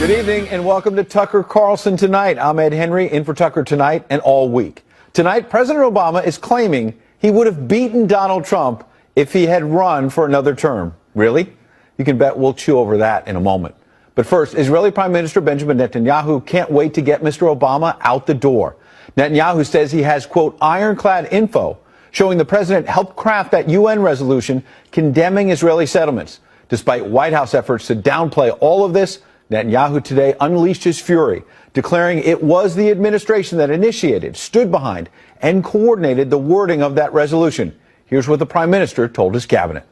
Good evening and welcome to Tucker Carlson Tonight. I'm Ed Henry, in for Tucker tonight and all week. Tonight, President Obama is claiming he would have beaten Donald Trump if he had run for another term. Really? You can bet we'll chew over that in a moment. But first, Israeli Prime Minister Benjamin Netanyahu can't wait to get Mr. Obama out the door. Netanyahu says he has, quote, ironclad info showing the president helped craft that UN resolution condemning Israeli settlements. Despite White House efforts to downplay all of this, Netanyahu today unleashed his fury, declaring it was the administration that initiated, stood behind, and coordinated the wording of that resolution. Here's what the prime minister told his cabinet.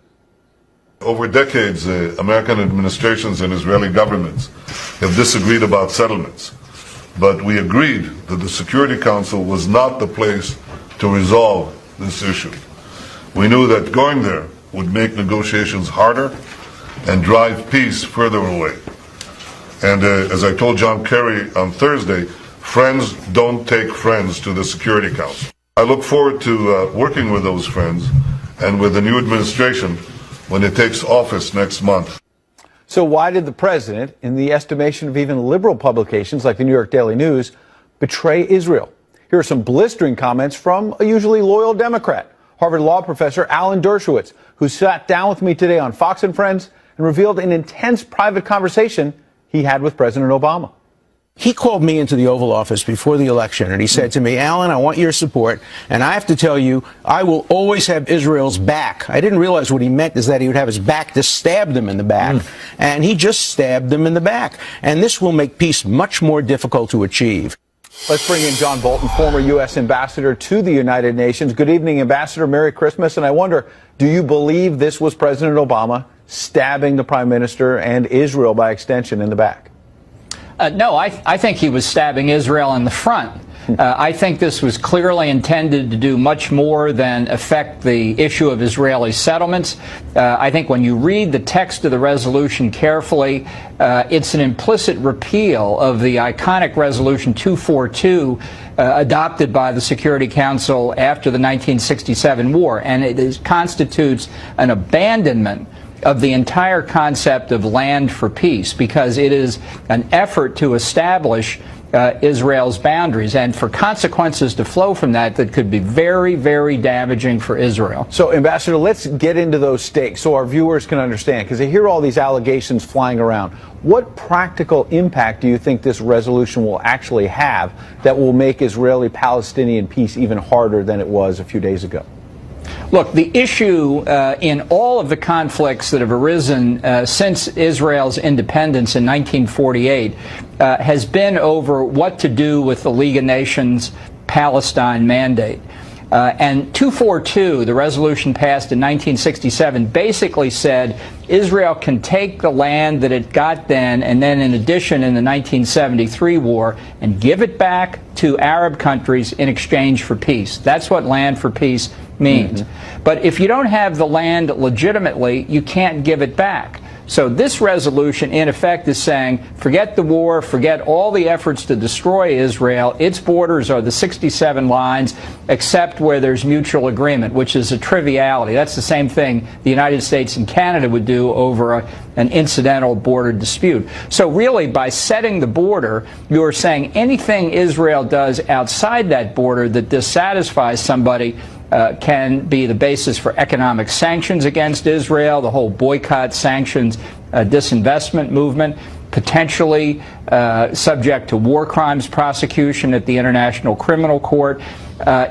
Over decades, American administrations and Israeli governments have disagreed about settlements, but we agreed that the Security Council was not the place to resolve this issue. We knew that going there would make negotiations harder and drive peace further away. And as I told John Kerry on Thursday, friends don't take friends to the Security Council. I look forward to working with those friends and with the new administration when it takes office next month. So why did the president, in the estimation of even liberal publications like the New York Daily News, betray Israel? Here are some blistering comments from a usually loyal Democrat, Harvard Law professor Alan Dershowitz, who sat down with me today on Fox and Friends and revealed an intense private conversation he had with President Obama. He called me into the Oval Office before the election, and he said to me, Alan, I want your support, and I have to tell you, I will always have Israel's back. I didn't realize what he meant is that he would have his back to stab them in the back, and he just stabbed them in the back. And this will make peace much more difficult to achieve. Let's bring in John Bolton, former U.S. ambassador to the United Nations. Good evening, Ambassador. Merry Christmas. And I wonder, do you believe this was President Obama stabbing the prime minister and Israel by extension in the back? No, I think he was stabbing Israel in the front. I think this was clearly intended to do much more than affect the issue of Israeli settlements. I think when you read the text of the resolution carefully, it's an implicit repeal of the iconic Resolution 242 adopted by the Security Council after the 1967 war, and it constitutes an abandonment of the entire concept of land for peace, because it is an effort to establish Israel's boundaries, and for consequences to flow from that could be very, very damaging for Israel. So, Ambassador, let's get into those stakes so our viewers can understand, because they hear all these allegations flying around. What practical impact do you think this resolution will actually have that will make Israeli-Palestinian peace even harder than it was a few days ago? Look, the issue in all of the conflicts that have arisen since Israel's independence in 1948 has been over what to do with the League of Nations Palestine mandate. And 242, the resolution passed in 1967, basically said Israel can take the land that it got then, and then in addition in the 1973 war, and give it back to Arab countries in exchange for peace. That's what land for peace means. But if you don't have the land legitimately, you can't give it back. So this resolution, in effect, is saying, forget the war, forget all the efforts to destroy Israel. Its borders are the 67 lines, except where there's mutual agreement, which is a triviality. That's the same thing the United States and Canada would do over an incidental border dispute. So really, by setting the border, you're saying anything Israel does outside that border that dissatisfies somebody can be the basis for economic sanctions against Israel, the whole boycott, sanctions, disinvestment movement, potentially subject to war crimes prosecution at the International Criminal Court.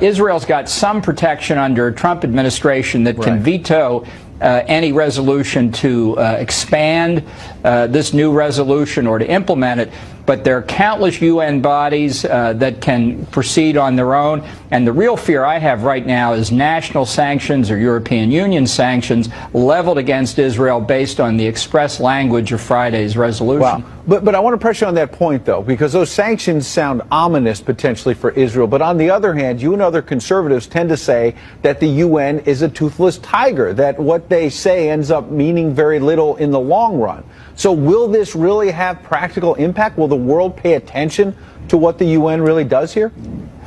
Israel's got some protection under a Trump administration that can veto any resolution to expand this new resolution or to implement it. But there are countless UN bodies that can proceed on their own. And the real fear I have right now is national sanctions or European Union sanctions leveled against Israel based on the express language of Friday's resolution. Wow. But I want to press you on that point, though, because those sanctions sound ominous potentially for Israel. But on the other hand, you and other conservatives tend to say that the UN is a toothless tiger, that what they say ends up meaning very little in the long run. So will this really have practical impact? Will the world pay attention to what the UN really does here?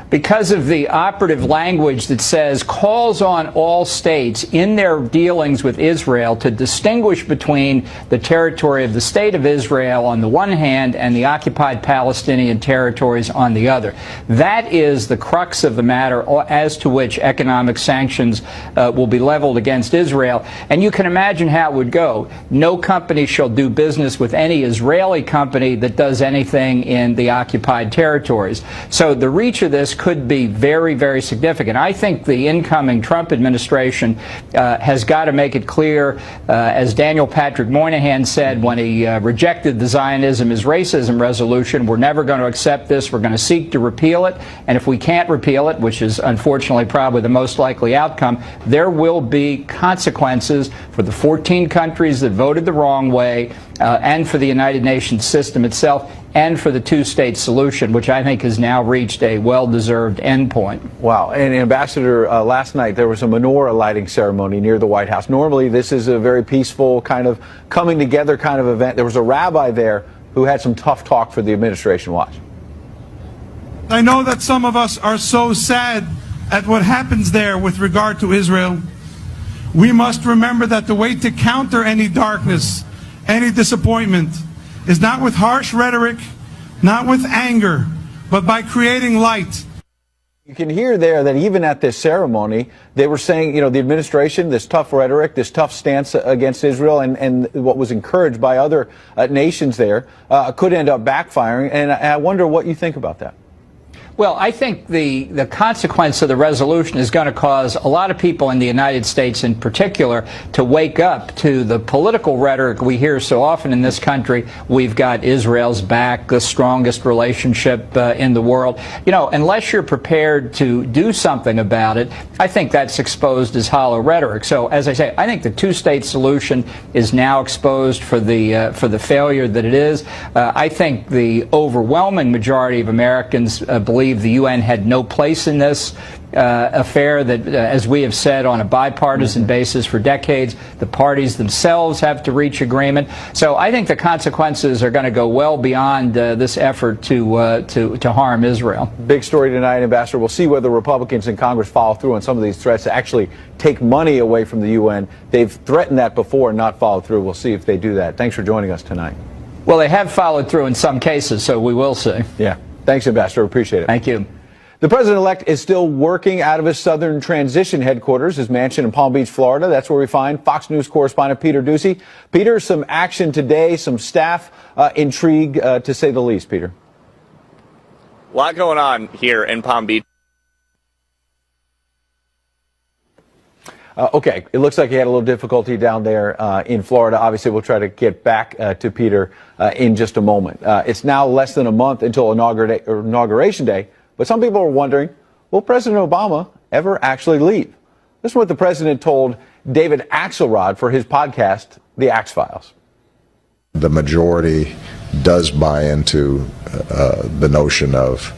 Because of the operative language that says calls on all states in their dealings with Israel to distinguish between the territory of the State of Israel on the one hand and the occupied Palestinian territories on the other. That is the crux of the matter as to which economic sanctions will be leveled against Israel. And you can imagine how it would go. No company shall do business with any Israeli company that does anything in the occupied territories. So the reach of this could be very, very significant. I think the incoming Trump administration has got to make it clear, as Daniel Patrick Moynihan said when he rejected the Zionism is racism resolution, we're never going to accept this. We're going to seek to repeal it. And if we can't repeal it, which is unfortunately probably the most likely outcome, there will be consequences for the 14 countries that voted the wrong way, and for the United Nations system itself, and for the two-state solution, which I think has now reached a well-deserved endpoint. Wow. And Ambassador, last night there was a menorah lighting ceremony near the White House. Normally this is a very peaceful kind of coming together kind of event. There was a rabbi there who had some tough talk for the administration. Watch. I know that some of us are so sad at what happens there with regard to Israel. We must remember that the way to counter any darkness, any disappointment, is not with harsh rhetoric, not with anger, but by creating light. You can hear there that even at this ceremony, they were saying, you know, the administration, this tough rhetoric, this tough stance against Israel, and what was encouraged by other nations there could end up backfiring. And I wonder what you think about that. Well, I think the consequence of the resolution is going to cause a lot of people in the United States in particular to wake up to the political rhetoric we hear so often in this country. We've got Israel's back, the strongest relationship in the world. You know, unless you're prepared to do something about it, I think that's exposed as hollow rhetoric. So, as I say, I think the two-state solution is now exposed for the failure that it is. I think the overwhelming majority of Americans believe the UN had no place in this affair, that, as we have said, on a bipartisan basis for decades, the parties themselves have to reach agreement. So I think the consequences are going to go well beyond this effort to harm Israel. Big story tonight, Ambassador. We'll see whether Republicans in Congress follow through on some of these threats to actually take money away from the UN. They've threatened that before and not followed through. We'll see if they do that. Thanks for joining us tonight. Well, they have followed through in some cases, so we will see. Yeah. Thanks, Ambassador. Appreciate it. Thank you. The president-elect is still working out of his Southern Transition headquarters, his mansion in Palm Beach, Florida. That's where we find Fox News correspondent Peter Doocy. Peter, some action today, some staff intrigue, to say the least, Peter. A lot going on here in Palm Beach. Okay, it looks like he had a little difficulty down there in Florida. Obviously, we'll try to get back to Peter in just a moment. It's now less than a month until Inauguration Day, but some people are wondering, will President Obama ever actually leave? This is what the president told David Axelrod for his podcast, The Axe Files. The majority does buy into the notion of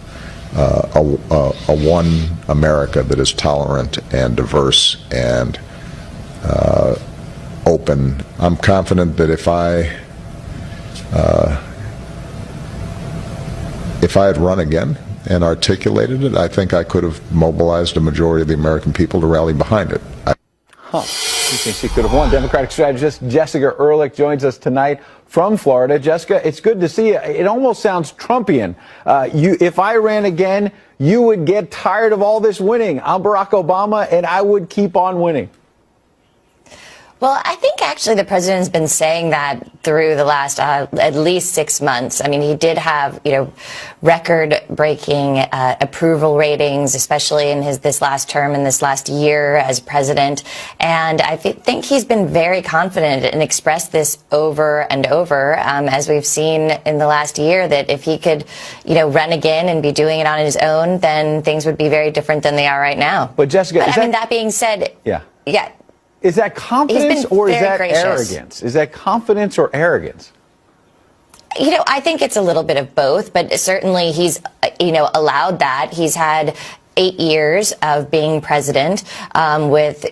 a one America that is tolerant and diverse and open. I'm confident that if I had run again and articulated it, I think I could have mobilized a majority of the American people to rally behind it. He thinks he could have won. Democratic strategist Jessica Ehrlich joins us tonight from Florida. Jessica, it's good to see you. It almost sounds Trumpian. If I ran again, you would get tired of all this winning. I'm Barack Obama, and I would keep on winning. Well, I think actually the president's been saying that through the last at least 6 months. I mean, he did have, record-breaking approval ratings, especially in this last term and this last year as president. And I think he's been very confident and expressed this over and over, as we've seen in the last year, that if he could, run again and be doing it on his own, then things would be very different than they are right now. But Jessica, that being said, yeah. Is that confidence or is that arrogance? Is that confidence or arrogance? I think it's a little bit of both, but certainly he's, allowed that. He's had 8 years of being president with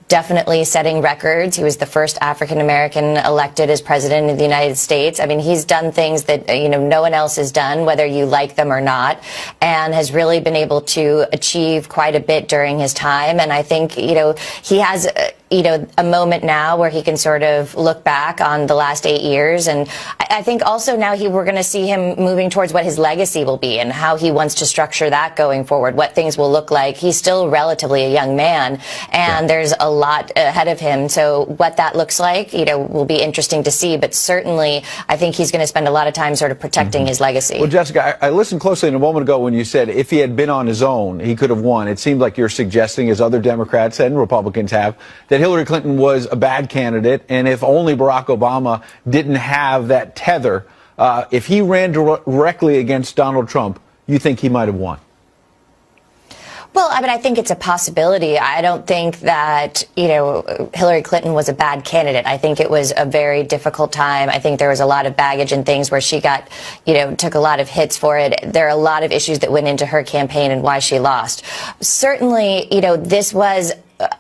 definitely setting records. He was the first African American elected as president of the United States. I mean, he's done things that, no one else has done, whether you like them or not, and has really been able to achieve quite a bit during his time. And I think, he has, a moment now where he can sort of look back on the last 8 years. And I think also now we're going to see him moving towards what his legacy will be and how he wants to structure that going forward, what things will look like. He's still relatively a young man, and there's a lot ahead of him. So what that looks like, will be interesting to see. But certainly, I think he's going to spend a lot of time sort of protecting his legacy. Well, Jessica, I listened closely a moment ago when you said if he had been on his own, he could have won. It seemed like you're suggesting, as other Democrats and Republicans have, that Hillary Clinton was a bad candidate, and if only Barack Obama didn't have that tether, if he ran directly against Donald Trump, you think he might have won? Well, I mean, I think it's a possibility. I don't think that, Hillary Clinton was a bad candidate. I think it was a very difficult time. I think there was a lot of baggage and things where she got, took a lot of hits for it. There are a lot of issues that went into her campaign and why she lost. Certainly, this was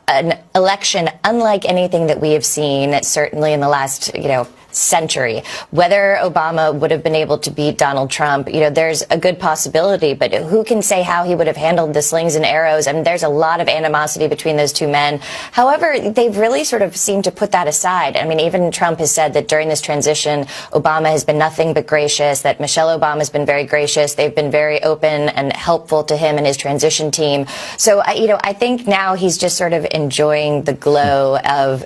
an election unlike anything that we have seen, certainly in the last, century. Whether Obama would have been able to beat Donald Trump, there's a good possibility, but who can say how he would have handled the slings and arrows? I mean, there's a lot of animosity between those two men. However, they've really sort of seemed to put that aside. I mean, even Trump has said that during this transition, Obama has been nothing but gracious, that Michelle Obama has been very gracious. They've been very open and helpful to him and his transition team. So, I think now he's just sort of enjoying the glow of,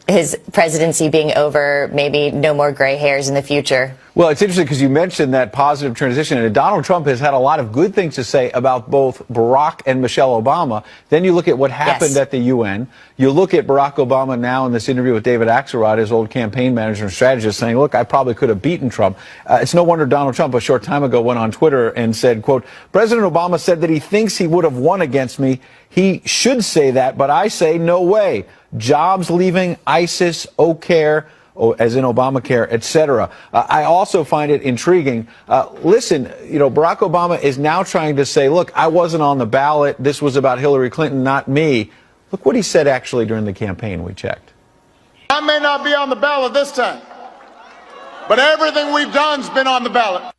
his presidency being over, maybe no more gray hairs in the future. Well, it's interesting because you mentioned that positive transition, and Donald Trump has had a lot of good things to say about both Barack and Michelle Obama. Then you look at what happened at the UN. You look at Barack Obama now in this interview with David Axelrod, his old campaign manager and strategist, saying, look, I probably could have beaten Trump. It's no wonder Donald Trump a short time ago went on Twitter and said, quote, President Obama said that he thinks he would have won against me. He should say that, but I say no way. Jobs leaving, ISIS, O'Care, as in Obamacare, etc. I also find it intriguing. Listen, Barack Obama is now trying to say, look, I wasn't on the ballot. This was about Hillary Clinton, not me. Look what he said actually during the campaign. We checked. I may not be on the ballot this time, but everything we've done's been on the ballot.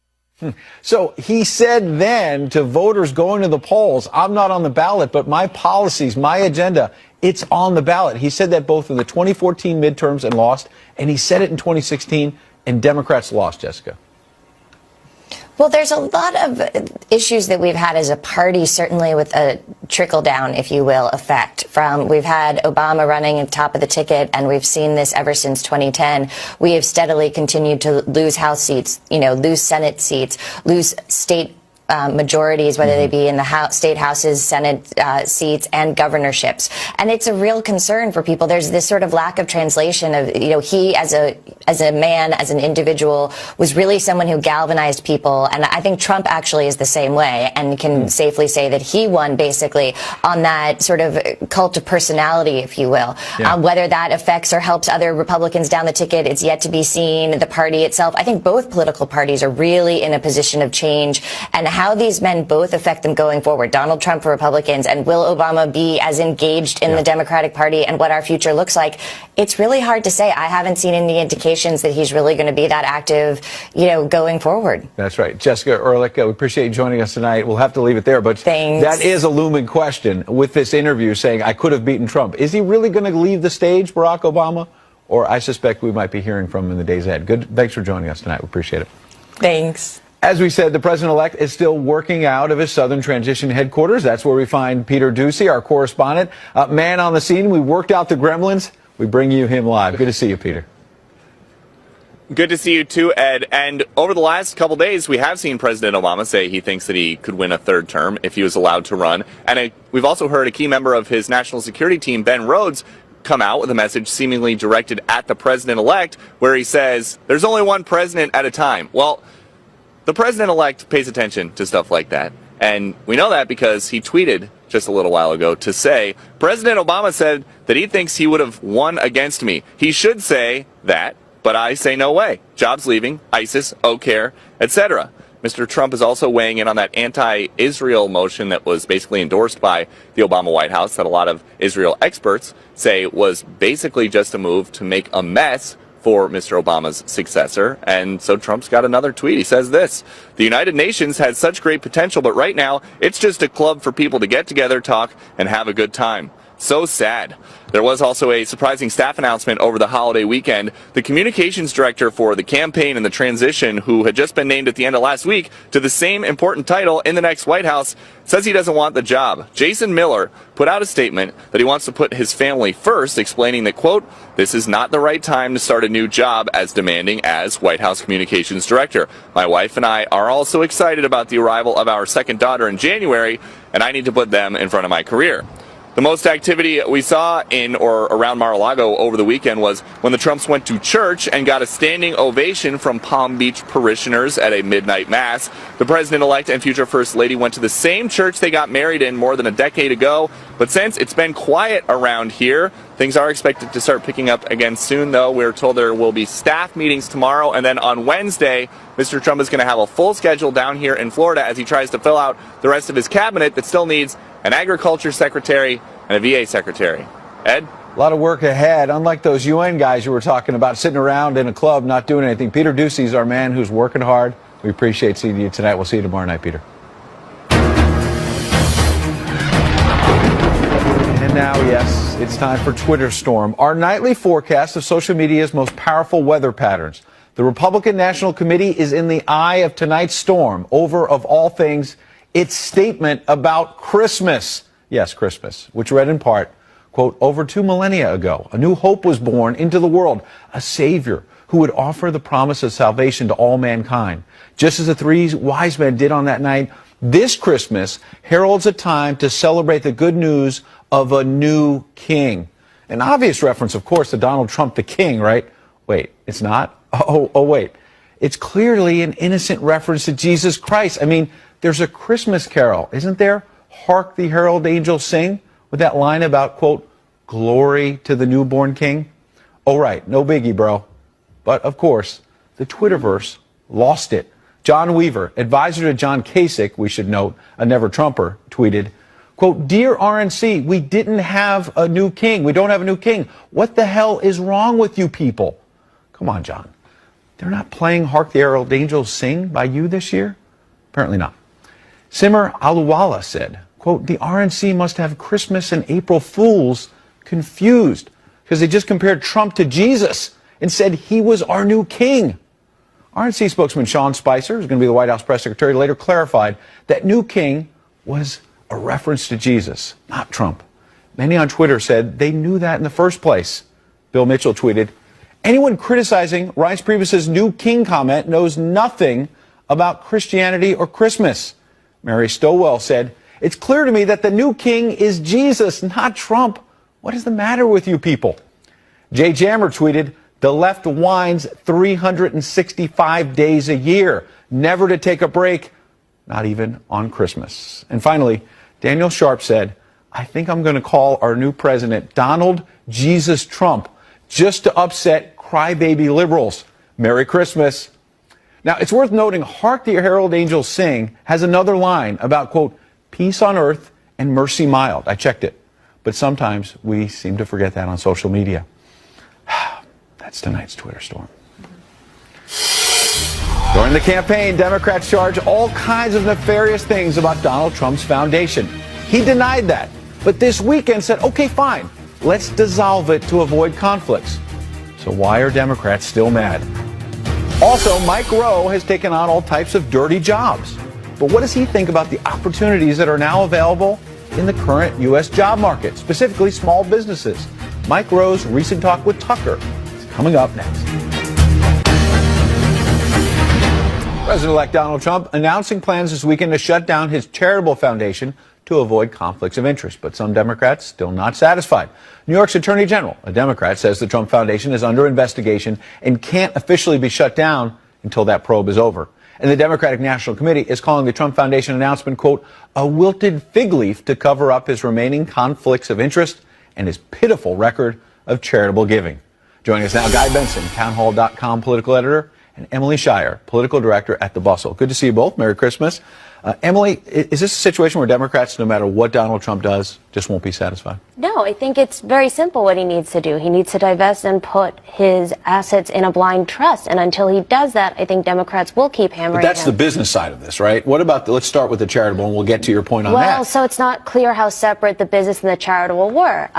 So he said then to voters going to the polls, I'm not on the ballot, but my policies, my agenda, it's on the ballot. He said that both in the 2014 midterms and lost, and he said it in 2016, and Democrats lost, Jessica. Well, there's a lot of issues that we've had as a party, certainly with a trickle-down, if you will, effect. We've had Obama running at the top of the ticket, and we've seen this ever since 2010. We have steadily continued to lose House seats, lose Senate seats, lose state majorities, whether they be in the state houses, Senate seats, and governorships. And it's a real concern for people. There's this sort of lack of translation of, he as a man, as an individual, was really someone who galvanized people. And I think Trump actually is the same way and can safely say that he won basically on that sort of cult of personality, if you will. Whether that affects or helps other Republicans down the ticket, it's yet to be seen. The party itself, I think both political parties are really in a position of change, and how these men both affect them going forward. Donald Trump for Republicans, and will Obama be as engaged in the Democratic Party, and what our future looks like? It's really hard to say. I haven't seen any indications that he's really going to be that active, going forward. That's right. Jessica Ehrlich, we appreciate you joining us tonight. We'll have to leave it there, but that is a looming question with this interview saying, I could have beaten Trump. Is he really going to leave the stage, Barack Obama? Or I suspect we might be hearing from him in the days ahead. Good. Thanks for joining us tonight. We appreciate it. Thanks. As we said, the president-elect is still working out of his Southern Transition headquarters. That's where we find Peter Ducey, our correspondent, man on the scene. We worked out the gremlins. We bring you him live. Good to see you, Peter. Good to see you too, Ed. And over the last couple days, we have seen President Obama say he thinks that he could win a third term if he was allowed to run. And we've also heard a key member of his national security team, Ben Rhodes, come out with a message seemingly directed at the president-elect, where he says, there's only one president at a time. Well, the president-elect pays attention to stuff like that, and we know that because he tweeted just a little while ago to say, President Obama said that he thinks he would have won against me. He should say that, but I say no way. Jobs leaving, ISIS, O'Care, etc. Mr. Trump is also weighing in on that anti-Israel motion that was basically endorsed by the Obama White House that a lot of Israel experts say was basically just a move to make a mess for Mr. Obama's successor. And so Trump's got another tweet. He says this: "The United Nations has such great potential, but right now it's just a club for people to get together, talk, and have a good time. So sad." There was also a surprising staff announcement over the holiday weekend. The communications director for the campaign and the transition, who had just been named at the end of last week to the same important title in the next White House, says he doesn't want the job. Jason Miller put out a statement that he wants to put his family first, explaining that, quote, "This is not the right time to start a new job as demanding as White House communications director. My wife and I are also excited about the arrival of our second daughter in January, and I need to put them in front of my career." The most activity we saw in or around Mar-a-Lago over the weekend was when the Trumps went to church and got a standing ovation from Palm Beach parishioners at a midnight mass. The president-elect and future first lady went to the same church they got married in more than a decade ago. But since it's been quiet around here, things are expected to start picking up again soon, though. We're told there will be staff meetings tomorrow, and then on Wednesday, Mr. Trump is going to have a full schedule down here in Florida as he tries to fill out the rest of his cabinet that still needs an agriculture secretary and a VA secretary. Ed? A lot of work ahead, unlike those UN guys you were talking about sitting around in a club not doing anything. Peter Ducey's our man who's working hard. We appreciate seeing you tonight. We'll see you tomorrow night, Peter. And now, yes, it's time for Twitter Storm, our nightly forecast of social media's most powerful weather patterns. The Republican National Committee is in the eye of tonight's storm over, of all things, its statement about Christmas. Yes, Christmas, which read in part, quote, "Over 2 millennia ago, a new hope was born into the world, a Savior who would offer the promise of salvation to all mankind. Just as the 3 wise men did on that night, this Christmas heralds a time to celebrate the good news of a new king." An obvious reference, of course, to Donald Trump, the king, right? Wait, it's not? Oh, wait. It's clearly an innocent reference to Jesus Christ. I mean, there's a Christmas carol, isn't there? "Hark the herald angels sing," with that line about, quote, "glory to the newborn king." Oh, right, no biggie, bro. But, of course, the Twitterverse lost it. John Weaver, advisor to John Kasich, we should note, a never-Trumper, tweeted, quote, "Dear RNC, we didn't have a new king. We don't have a new king. What the hell is wrong with you people?" Come on, John. They're not playing "Hark the Herald Angels Sing" by you this year? Apparently not. Simmer Aluwala said, quote, "The RNC must have Christmas and April Fools confused because they just compared Trump to Jesus and said he was our new king." RNC spokesman Sean Spicer, who's going to be the White House press secretary, later clarified that new king was a reference to Jesus, not Trump. Many on Twitter said they knew that in the first place. Bill Mitchell tweeted, "Anyone criticizing Reince Priebus's new king comment knows nothing about Christianity or Christmas." Mary Stowell said, "It's clear to me that the new king is Jesus, not Trump. What is the matter with you people?" Jay Jammer tweeted, "The left whines 365 days a year, never to take a break, not even on Christmas." And finally, Daniel Sharp said, "I think I'm going to call our new president Donald Jesus Trump just to upset crybaby liberals. Merry Christmas." Now, it's worth noting, "Hark the Herald Angels Sing" has another line about, quote, "peace on earth and mercy mild." I checked it. But sometimes we seem to forget that on social media. That's tonight's Twitter Storm. During the campaign, Democrats charge all kinds of nefarious things about Donald Trump's foundation. He denied that, but this weekend said, okay, fine, let's dissolve it to avoid conflicts. So why are Democrats still mad? Also, Mike Rowe has taken on all types of dirty jobs. But what does he think about the opportunities that are now available in the current U.S. job market, specifically small businesses? Mike Rowe's recent talk with Tucker is coming up next. President-elect Donald Trump announcing plans this weekend to shut down his charitable foundation to avoid conflicts of interest. But some Democrats still not satisfied. New York's Attorney General, a Democrat, says the Trump Foundation is under investigation and can't officially be shut down until that probe is over. And the Democratic National Committee is calling the Trump Foundation announcement, quote, a wilted fig leaf to cover up his remaining conflicts of interest and his pitiful record of charitable giving. Joining us now, Guy Benson, townhall.com political editor, and Emily Shire, political director at The Bustle. Good to see you both. Merry Christmas. Emily, is this a situation where Democrats, no matter what Donald Trump does, just won't be satisfied? No, I think it's very simple what he needs to do. He needs to divest and put his assets in a blind trust. And until he does that, I think Democrats will keep hammering But that's him. the business side of this, right? What about, let's start with the charitable, and we'll get to your point on that. Well, so it's not clear how separate the business and the charitable were.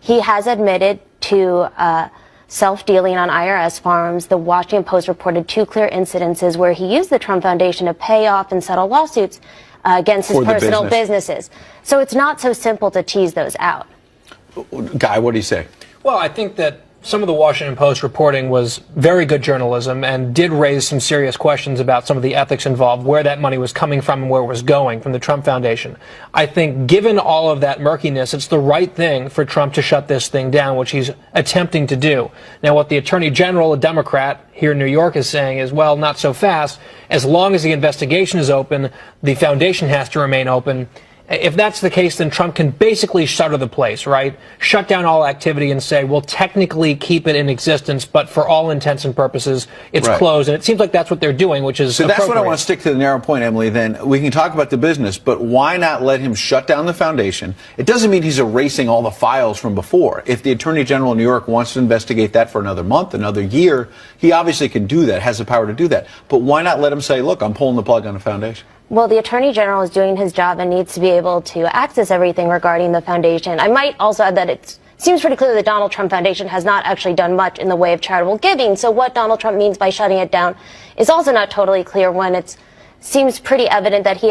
He has admitted to self-dealing on IRS forms. The Washington Post reported 2 clear incidences where he used the Trump Foundation to pay off and settle lawsuits against his personal businesses. So it's not so simple to tease those out. Guy, what do you say? Well, I think that some of the Washington Post reporting was very good journalism and did raise some serious questions about some of the ethics involved, where that money was coming from and where it was going from the Trump Foundation. I think given all of that murkiness, it's the right thing for Trump to shut this thing down, which he's attempting to do. Now, what the Attorney General, a Democrat here in New York, is saying is, well, not so fast. As long as the investigation is open, the foundation has to remain open. If that's the case, then Trump can basically shutter the place, right? Shut down all activity and say, we'll technically keep it in existence, but for all intents and purposes, it's closed. And it seems like that's what they're doing, which is So that's what I want to stick to the narrow point, Emily. Then we can talk about the business, but why not let him shut down the foundation? It doesn't mean he's erasing all the files from before. If the Attorney General of New York wants to investigate that for another month, another year, he obviously can do that, has the power to do that. But why not let him say, look, I'm pulling the plug on the foundation? Well, the Attorney General is doing his job and needs to be able to access everything regarding the foundation. I might also add that it seems pretty clear the Donald Trump Foundation has not actually done much in the way of charitable giving. So what Donald Trump means by shutting it down is also not totally clear when it seems pretty evident that he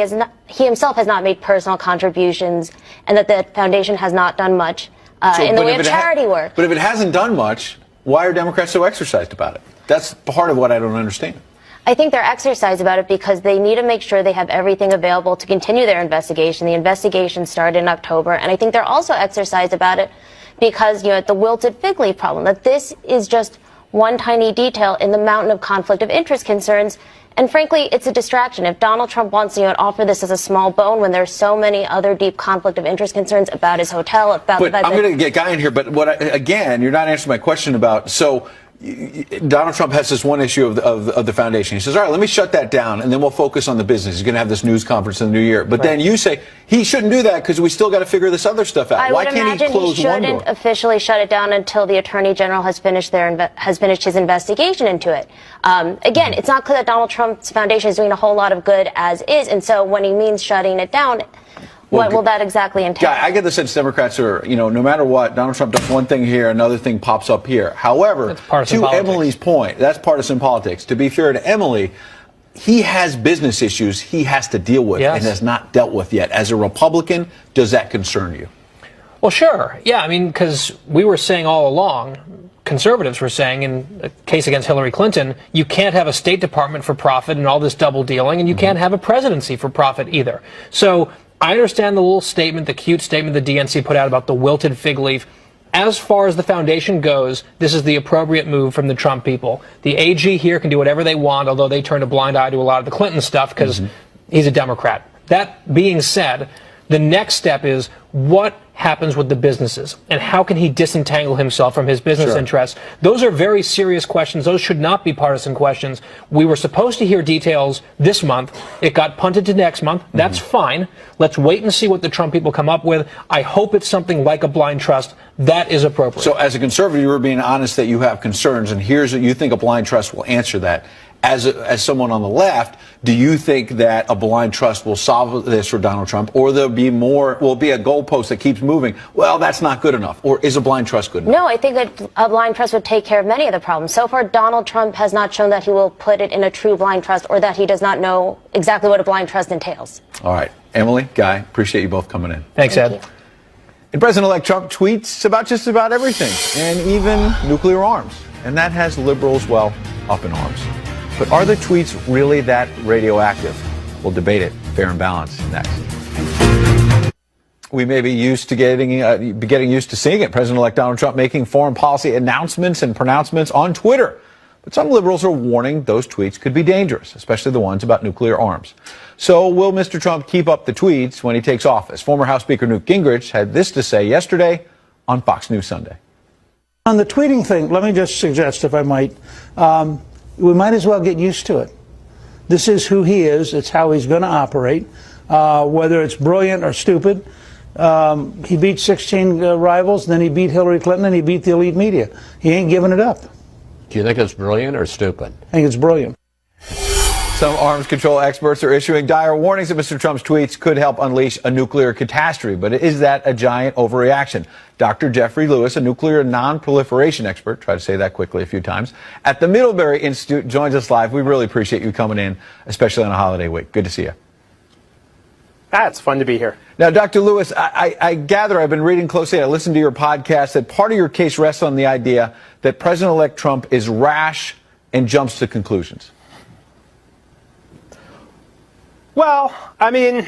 himself has not made personal contributions and that the foundation has not done much in the way of charity work. But if it hasn't done much, why are Democrats so exercised about it? That's part of what I don't understand. I think they're exercised about it because they need to make sure they have everything available to continue their investigation. The investigation started in October, and I think they're also exercised about it because, the wilted fig leaf problem, that this is just one tiny detail in the mountain of conflict of interest concerns. And frankly, it's a distraction. If Donald Trump wants to offer this as a small bone when there's so many other deep conflict of interest concerns about his hotel, about But I'm going to get Guy in here, but again, you're not answering my question about, so Donald Trump has this one issue of the foundation. He says, all right, let me shut that down, and then we'll focus on the business. He's going to have this news conference in the new year. But then you say he shouldn't do that because we still got to figure this other stuff out. Why can't he close one door? He shouldn't officially shut it down until the Attorney General has finished his investigation into it. Again, it's not clear that Donald Trump's foundation is doing a whole lot of good as is, and so when he means shutting it down, what will that exactly entail? I get the sense Democrats are, no matter what, Donald Trump does one thing here, another thing pops up here. However, to Emily's point, that's partisan politics. To be fair to Emily, he has business issues he has to deal with and has not dealt with yet. As a Republican, does that concern you? Well, sure. Yeah, I mean, because we were saying all along, conservatives were saying in a case against Hillary Clinton, you can't have a State Department for profit and all this double dealing, and you can't have a presidency for profit either. So I understand the little statement, the cute statement the DNC put out about the wilted fig leaf. As far as the foundation goes, this is the appropriate move from the Trump people. The AG here can do whatever they want, although they turned a blind eye to a lot of the Clinton stuff because he's a Democrat. That being said, the next step is what happens with the businesses and how can he disentangle himself from his business interests? Those are very serious questions. Those should not be partisan questions. We were supposed to hear details this month. It got punted to next month. That's fine. Let's wait and see what the Trump people come up with. I hope it's something like a blind trust. That is appropriate. So as a conservative, you were being honest that you have concerns, and here's what you think a blind trust will answer that. As someone on the left, do you think that a blind trust will solve this for Donald Trump, or will be a goalpost that keeps moving? Well, that's not good enough. Or is a blind trust good enough? No, I think that a blind trust would take care of many of the problems. So far, Donald Trump has not shown that he will put it in a true blind trust or that he does not know exactly what a blind trust entails. All right. Emily, Guy, appreciate you both coming in. Thanks, Ed. And President-elect Trump tweets about just about everything, and even nuclear arms. And that has liberals, well, up in arms. But are the tweets really that radioactive? We'll debate it. Fair and Balanced next. We may be used to getting used to seeing it. President-elect Donald Trump making foreign policy announcements and pronouncements on Twitter. But some liberals are warning those tweets could be dangerous, especially the ones about nuclear arms. So will Mr. Trump keep up the tweets when he takes office? Former House Speaker Newt Gingrich had this to say yesterday on Fox News Sunday. On the tweeting thing, let me just suggest, if I might, we might as well get used to it. This is who he is. It's how he's going to operate, whether it's brilliant or stupid. He beat 16 rivals, then he beat Hillary Clinton, and he beat the elite media. He ain't giving it up. Do you think it's brilliant or stupid? I think it's brilliant. Some arms control experts are issuing dire warnings that Mr. Trump's tweets could help unleash a nuclear catastrophe. But is that a giant overreaction? Dr. Jeffrey Lewis, a nuclear non-proliferation expert, try to say that quickly a few times, at the Middlebury Institute, joins us live. We really appreciate you coming in, especially on a holiday week. Good to see you. It's fun to be here. Now, Dr. Lewis, I gather, I've been reading closely, I listened to your podcast, that part of your case rests on the idea that President-elect Trump is rash and jumps to conclusions. Well, I mean,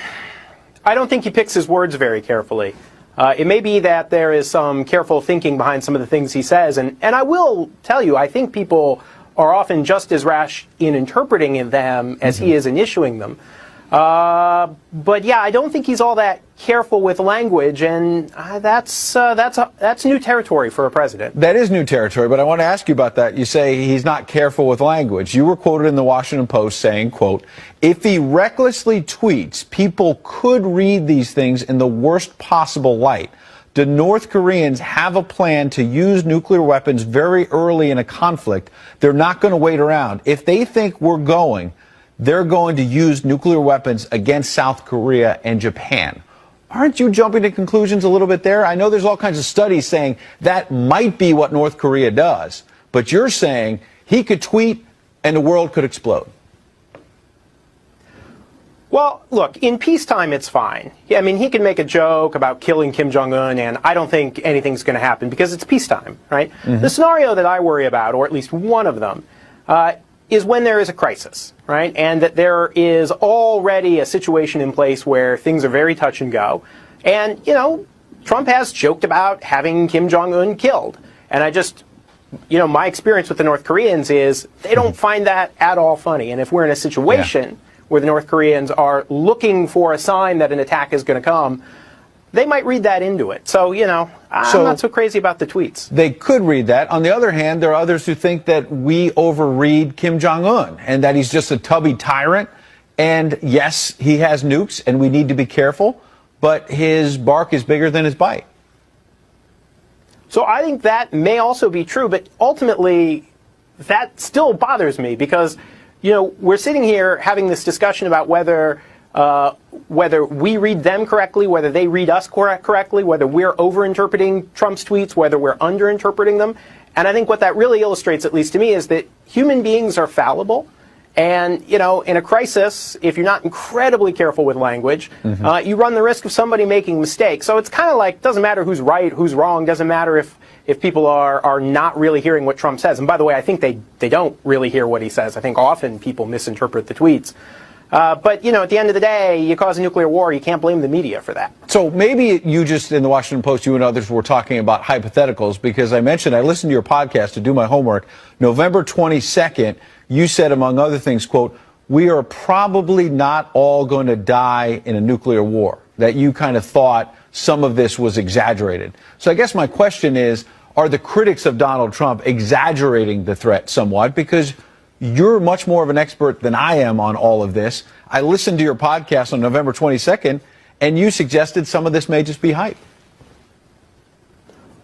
I don't think he picks his words very carefully. It may be that there is some careful thinking behind some of the things he says, and I will tell you, I think people are often just as rash in interpreting them as he is in issuing them. But yeah, I don't think he's all that careful with language, and that's new territory for a president. That is new territory, but I want to ask you about that. You say he's not careful with language. You were quoted in the Washington Post saying, quote, if he recklessly tweets, people could read these things in the worst possible light. Do North Koreans have a plan to use nuclear weapons very early in a conflict? They're not going to wait around. If they think they're going to use nuclear weapons against South Korea and Japan. Aren't you jumping to conclusions a little bit there? I know there's all kinds of studies saying that might be what North Korea does, but you're saying he could tweet and the world could explode. Well, look, in peacetime, it's fine. Yeah, I mean, he can make a joke about killing Kim Jong-un, and I don't think anything's going to happen because it's peacetime, right? Mm-hmm. The scenario that I worry about, or at least one of them, is when there is a crisis, right? And that there is already a situation in place where things are very touch and go. And, you know, Trump has joked about having Kim Jong-un killed. And I just, you know, my experience with the North Koreans is they don't find that at all funny. And if we're in a situation where the North Koreans are looking for a sign that an attack is going to come, they might read that into it. So, you know, I'm not so crazy about the tweets. They could read that. On the other hand, there are others who think that we overread Kim Jong-un and that he's just a tubby tyrant. And yes, he has nukes and we need to be careful, but his bark is bigger than his bite. So I think that may also be true, but ultimately that still bothers me because, you know, we're sitting here having this discussion about whether we read them correctly, whether they read us correctly, whether we're overinterpreting Trump's tweets, whether we're underinterpreting them. And I think what that really illustrates, at least to me, is that human beings are fallible. And, you know, in a crisis, if you're not incredibly careful with language, you run the risk of somebody making mistakes. So it's kind of like, doesn't matter who's right, who's wrong, doesn't matter if people are not really hearing what Trump says. And by the way, I think they don't really hear what he says. I think often people misinterpret the tweets. But, you know, at the end of the day, you cause a nuclear war, you can't blame the media for that. So maybe you just, in the Washington Post, you and others were talking about hypotheticals, because I listened to your podcast to do my homework. November 22nd, you said, among other things, quote, we are probably not all going to die in a nuclear war, that you kind of thought some of this was exaggerated. So I guess my question is, are the critics of Donald Trump exaggerating the threat somewhat? Because you're much more of an expert than I am on all of this. I listened to your podcast on November 22nd, and you suggested some of this may just be hype.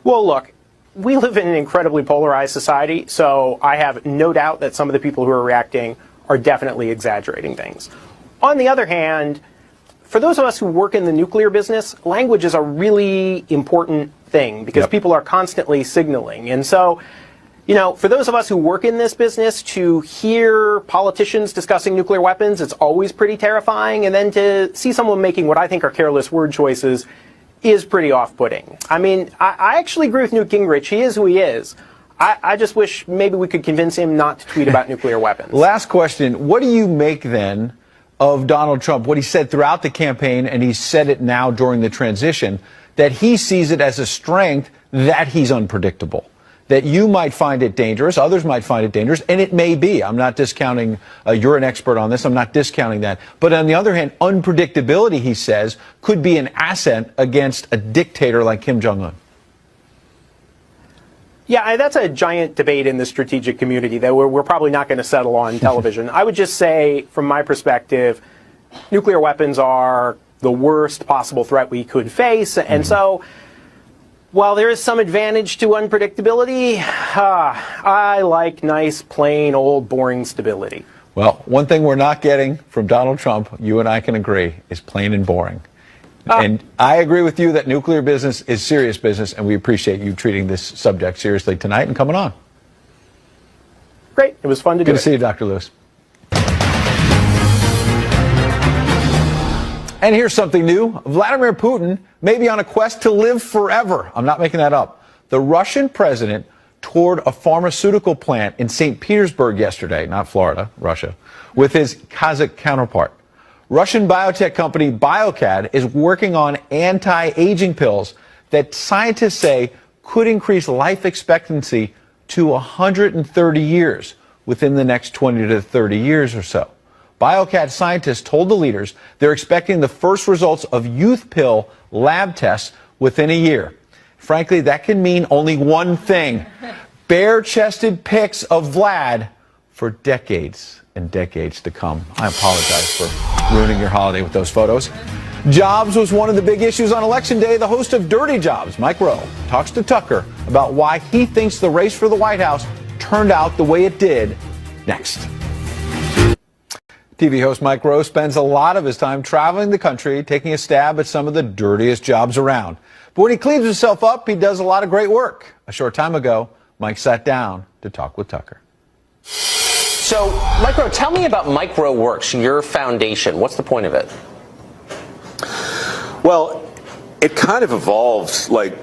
Well, look, we live in an incredibly polarized society, so I have no doubt that some of the people who are reacting are definitely exaggerating things. On the other hand, for those of us who work in the nuclear business, language is a really important thing because people are constantly signaling. And so, you know, for those of us who work in this business, to hear politicians discussing nuclear weapons, it's always pretty terrifying. And then to see someone making what I think are careless word choices is pretty off-putting. I mean, I actually agree with Newt Gingrich. He is who he is. I just wish maybe we could convince him not to tweet about nuclear weapons. Last question. What do you make then of Donald Trump, what he said throughout the campaign, and he said it now during the transition, that he sees it as a strength that he's unpredictable? That you might find it dangerous, others might find it dangerous, and it may be. I'm not discounting, you're an expert on this, I'm not discounting that. But on the other hand, unpredictability, he says, could be an asset against a dictator like Kim Jong-un. Yeah, that's a giant debate in the strategic community that we're probably not going to settle on television. I would just say, from my perspective, nuclear weapons are the worst possible threat we could face. And so, while there is some advantage to unpredictability, I like nice, plain, old, boring stability. Well, one thing we're not getting from Donald Trump, you and I can agree, is plain and boring. And I agree with you that nuclear business is serious business, and we appreciate you treating this subject seriously tonight and coming on. Great. It was fun to do. Good to see you, Dr. Lewis. And here's something new. Vladimir Putin may be on a quest to live forever. I'm not making that up. The Russian president toured a pharmaceutical plant in St. Petersburg yesterday, not Florida, Russia, with his Kazakh counterpart. Russian biotech company Biocad is working on anti-aging pills that scientists say could increase life expectancy to 130 years within the next 20 to 30 years or so. Biocad scientists told the leaders they're expecting the first results of youth pill lab tests within a year. Frankly, that can mean only one thing: bare-chested pics of Vlad for decades and decades to come. I apologize for ruining your holiday with those photos. Jobs was one of the big issues on Election Day. The host of Dirty Jobs, Mike Rowe, talks to Tucker about why he thinks the race for the White House turned out the way it did. Next. TV host Mike Rowe spends a lot of his time traveling the country, taking a stab at some of the dirtiest jobs around. But when he cleans himself up, he does a lot of great work. A short time ago, Mike sat down to talk with Tucker. So, Mike Rowe, tell me about Mike Rowe Works, your foundation. What's the point of it? Well, it kind of evolved like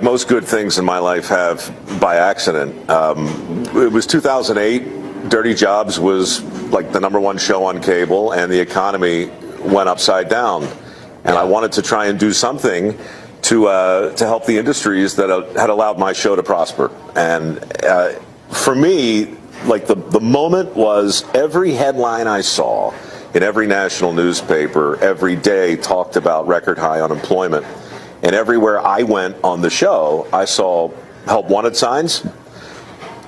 most good things in my life have by accident. It was 2008. Dirty Jobs was like the #1 show on cable, and the economy went upside down. And I wanted to try and do something to help the industries that had allowed my show to prosper. And for me, like the moment was every headline I saw in every national newspaper every day talked about record high unemployment. And everywhere I went on the show, I saw help wanted signs.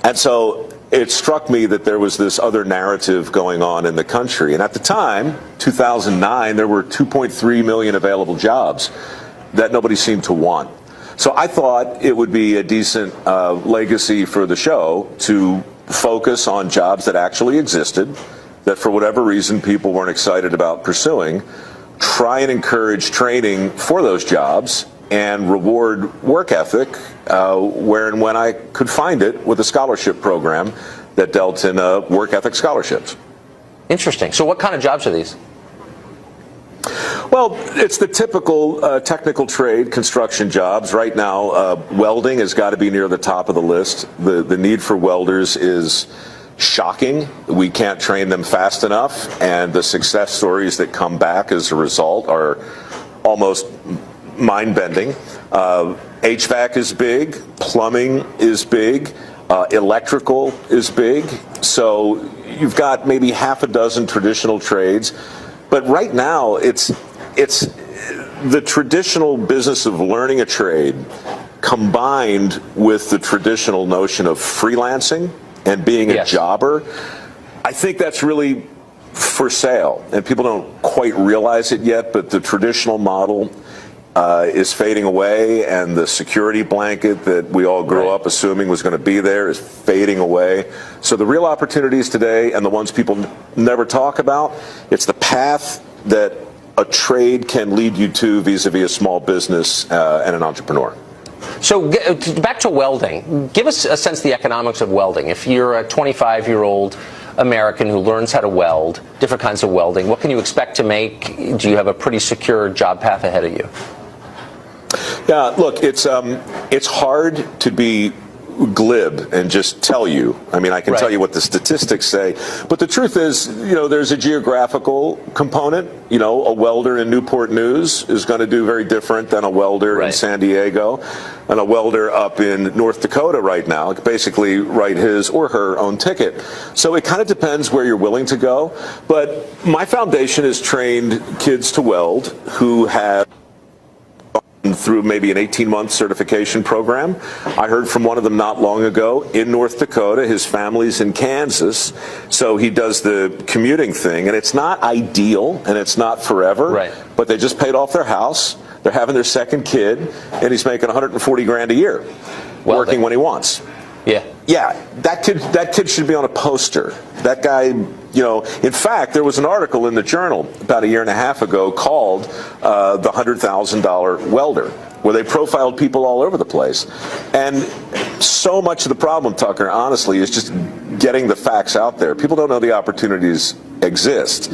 And so it struck me that there was this other narrative going on in the country. And at the time, 2009, there were 2.3 million available jobs that nobody seemed to want. So I thought it would be a decent legacy for the show to focus on jobs that actually existed, that for whatever reason people weren't excited about pursuing, try and encourage training for those jobs, and reward work ethic where and when I could find it with a scholarship program that dealt in work ethic scholarships. Interesting. So what kind of jobs are these? Well, it's the typical technical trade construction jobs. Right now, welding has got to be near the top of the list. The need for welders is shocking. We can't train them fast enough, and the success stories that come back as a result are almost mind-bending. HVAC is big, plumbing is big, electrical is big. So you've got maybe half a dozen traditional trades, but right now it's the traditional business of learning a trade combined with the traditional notion of freelancing and being a jobber. I think that's really for sale, and people don't quite realize it yet, but the traditional model is fading away, and the security blanket that we all grew up assuming was going to be there is fading away. So the real opportunities today, and the ones people never talk about, it's the path that a trade can lead you to vis-a-vis a small business and an entrepreneur. So back to welding. Give us a sense of the economics of welding. If you're a 25-year-old American who learns how to weld, different kinds of welding, what can you expect to make? Do you have a pretty secure job path ahead of you? Yeah, look, it's hard to be glib and just tell you. I mean, I can tell you what the statistics say, but the truth is, there's a geographical component. A welder in Newport News is going to do very different than a welder in San Diego, and a welder up in North Dakota right now can basically write his or her own ticket. So it kind of depends where you're willing to go. But my foundation has trained kids to weld who have through maybe an 18-month certification program. I heard from one of them not long ago in North Dakota. His family's in Kansas, so he does the commuting thing, and it's not ideal and it's not forever. Right. But they just paid off their house. They're having their second kid, and he's making 140 grand a year, working when he wants. Yeah. Yeah, that kid should be on a poster. That guy, you know, in fact, there was an article in the Journal about a year and a half ago called the $100,000 welder, where they profiled people all over the place. And so much of the problem, Tucker, honestly, is just getting the facts out there. People don't know the opportunities exist.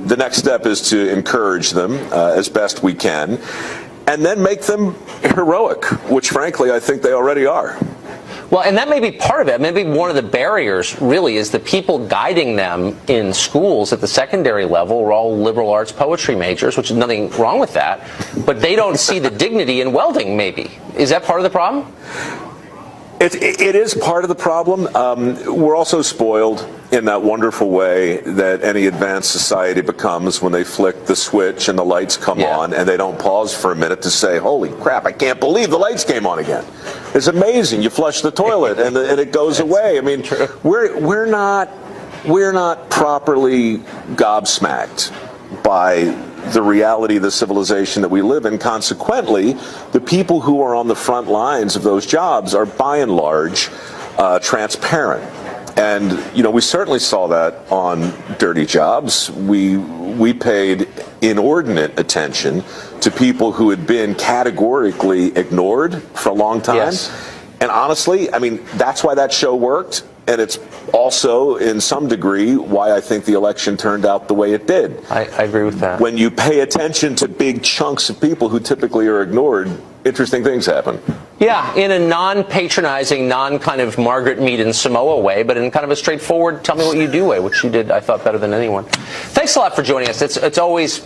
The next step is to encourage them as best we can, and then make them heroic, which frankly I think they already are. Well, and that may be part of it. Maybe one of the barriers really is the people guiding them in schools at the secondary level are all liberal arts poetry majors, which is nothing wrong with that, but they don't see the dignity in welding, maybe. Is that part of the problem? It is part of the problem. We're also spoiled in that wonderful way that any advanced society becomes when they flick the switch and the lights come on and they don't pause for a minute to say, holy crap, I can't believe the lights came on again. It's amazing. You flush the toilet and it goes away. I mean, we're not properly gobsmacked by the reality of the civilization that we live in. Consequently, the people who are on the front lines of those jobs are by and large transparent. And, you know, we certainly saw that on Dirty Jobs. We paid inordinate attention to people who had been categorically ignored for a long time. Yes. And honestly, I mean, that's why that show worked. And it's also, in some degree, why I think the election turned out the way it did. I agree with that. When you pay attention to big chunks of people who typically are ignored, interesting things happen. Yeah, in a non-patronizing, non-kind of Margaret Mead and Samoa way, but in kind of a straightforward, tell me what you do way, which you did, I thought, better than anyone. Thanks a lot for joining us. It's always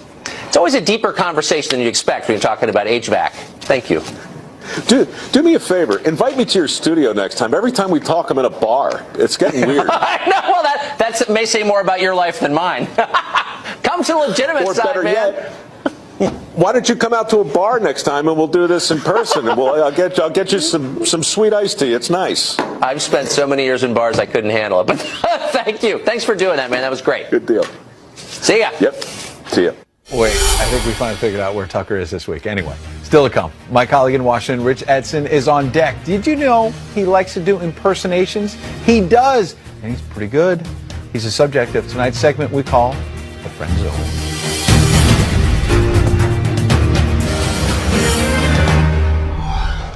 a deeper conversation than you expect when you're talking about HVAC. Thank you. Do me a favor. Invite me to your studio next time. Every time we talk, I'm in a bar. It's getting weird. I know. Well, that may say more about your life than mine. Come to the legitimate or side, better man. Yet, why don't you come out to a bar next time and we'll do this in person? And I'll get you some sweet iced tea. It's nice. I've spent so many years in bars I couldn't handle it. But thank you. Thanks for doing that, man. That was great. Good deal. See ya. Yep. See ya. Wait, I think we finally figured out where Tucker is this week. Anyway, still to come. My colleague in Washington, Rich Edson, is on deck. Did you know he likes to do impersonations? He does, and he's pretty good. He's the subject of tonight's segment we call The Friend Zone.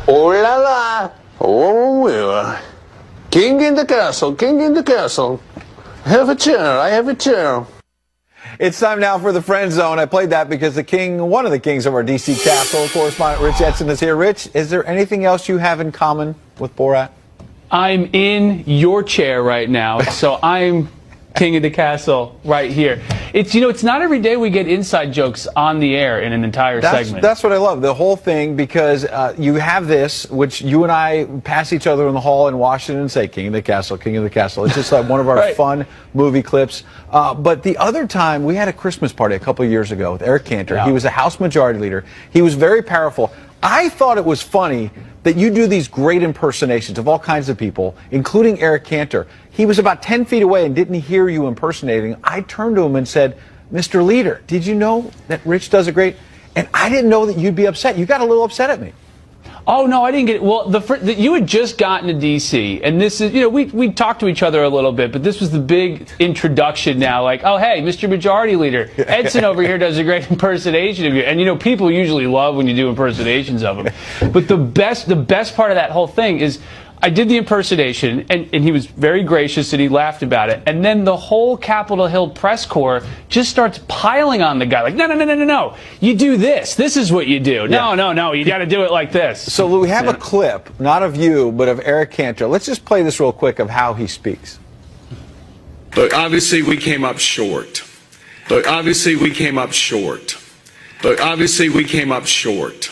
Oh la la! Oh, king in the castle, king in the castle. Have a chair, I have a chair. It's time now for the Friend Zone. I played that because one of the kings of our D.C. castle, correspondent Rich Edson, is here. Rich, is there anything else you have in common with Borat? I'm in your chair right now, so I'm king of the castle right here. It's not every day we get inside jokes on the air in an entire segment. That's what I love, the whole thing, because you have this, which you and I pass each other in the hall in Washington and say, king of the castle, king of the castle. It's just like one of our right. fun movie clips. But the other time, we had a Christmas party a couple of years ago with Eric Cantor. Yeah. He was a House Majority Leader. He was very powerful. I thought it was funny that you do these great impersonations of all kinds of people, including Eric Cantor. He was about 10 feet away and didn't hear you impersonating. I turned to him and said, Mr. Leader, did you know that Rich does a great... And I didn't know that you'd be upset. You got a little upset at me. Oh, no, I didn't get it. Well, you had just gotten to D.C., and this is, we talked to each other a little bit, but this was the big introduction now, like, oh, hey, Mr. Majority Leader, Edson over here does a great impersonation of you. And, people usually love when you do impersonations of him. But the best part of that whole thing is I did the impersonation, and he was very gracious, and he laughed about it. And then the whole Capitol Hill press corps just starts piling on the guy, like, no, you do this. This is what you do. No, you got to do it like this. So we have a clip, not of you, but of Eric Cantor. Let's just play this real quick of how he speaks. Look, obviously we came up short. Look, obviously we came up short. Look, obviously we came up short.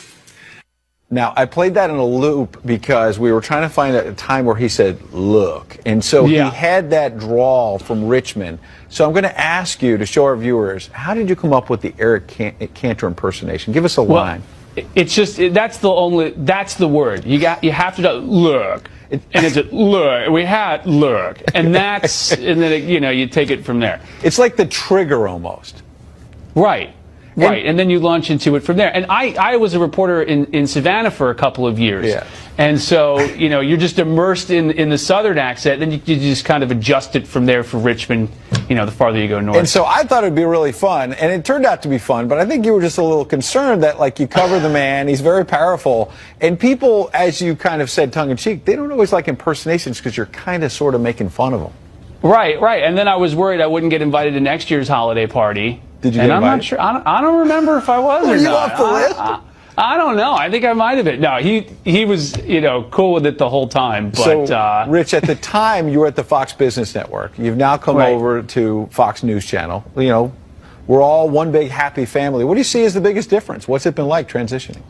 Now, I played that in a loop because we were trying to find a time where he said, look. And so he had that drawl from Richmond. So I'm going to ask you to show our viewers, how did you come up with the Eric Cantor impersonation? Give us a line. It's just that's the word you have to look, and it's a look. We had look, and that's and then you take it from there. It's like the trigger almost. Right. Right, and then you launch into it from there. And I was a reporter in Savannah for a couple of years. Yeah. And so, you're just immersed in the Southern accent, then you just kind of adjust it from there for Richmond, the farther you go north. And so I thought it'd be really fun, and it turned out to be fun, but I think you were just a little concerned that, like, you cover the man, he's very powerful, and people, as you kind of said tongue-in-cheek, they don't always like impersonations because you're kind of sort of making fun of them. Right. And then I was worried I wouldn't get invited to next year's holiday party. Did you get invited? I'm not sure. I don't remember if I was or you not. off the list? I don't know. I think I might have been. No, he was, cool with it the whole time. But, so, Rich, at the time you were at the Fox Business Network. You've now come over to Fox News Channel. We're all one big happy family. What do you see as the biggest difference? What's it been like transitioning?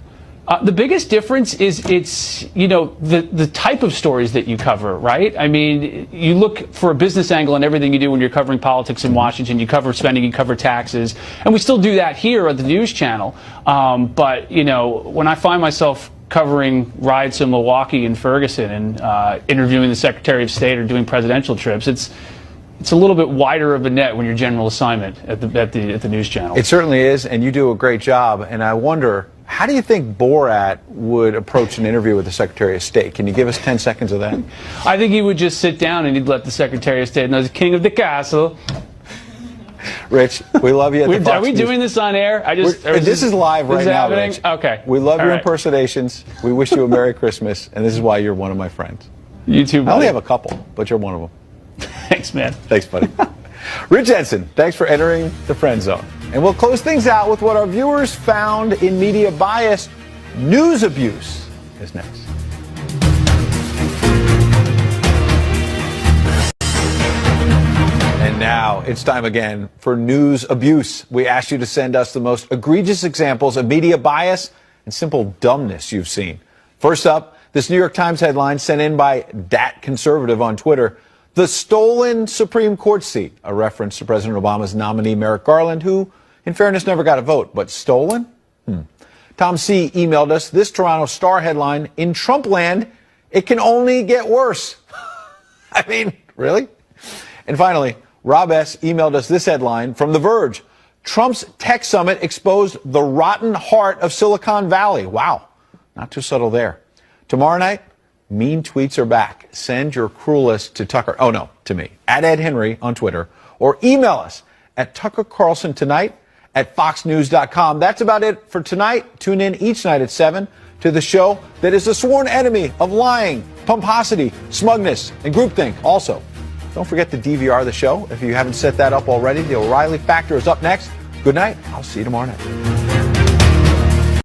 The biggest difference is it's, the type of stories that you cover, right? I mean, you look for a business angle in everything you do when you're covering politics in Washington. You cover spending, you cover taxes. And we still do that here at the News Channel. But, when I find myself covering riots in Milwaukee and Ferguson and interviewing the Secretary of State or doing presidential trips, it's a little bit wider of a net when you're general assignment at the News Channel. It certainly is, and you do a great job. And I wonder, how do you think Borat would approach an interview with the Secretary of State? Can you give us 10 seconds of that? I think he would just sit down and he'd let the Secretary of State know he's king of the castle. Rich, we love you at the Fox Are we News. doing this on air? This is live right now, happening? Rich. Okay. We love All your right. impersonations. We wish you a Merry Christmas, and this is why you're one of my friends. You too, buddy. I only have a couple, but you're one of them. Thanks, man. Thanks, buddy. Rich Edson, thanks for entering the Friend Zone. And we'll close things out with what our viewers found in media bias. News abuse is next. And now it's time again for news abuse. We asked you to send us the most egregious examples of media bias and simple dumbness you've seen. First up, this New York Times headline sent in by Dat Conservative on Twitter. The stolen Supreme Court seat, a reference to President Obama's nominee Merrick Garland, who, in fairness, never got a vote. But stolen? Tom C. emailed us this Toronto Star headline, in Trump land, it can only get worse. I mean, really? And finally, Rob S. emailed us this headline from The Verge. Trump's tech summit exposed the rotten heart of Silicon Valley. Wow, not too subtle there. Tomorrow night, mean tweets are back. Send your cruelest to Tucker. Oh, no, to me. At Ed Henry on Twitter. Or email us at tuckercarlsontonight@foxnews.com. That's about it for tonight. Tune in each night at 7 to the show that is a sworn enemy of lying, pomposity, smugness, and groupthink. Also, don't forget to DVR the show if you haven't set that up already. The O'Reilly Factor is up next. Good night. I'll see you tomorrow night.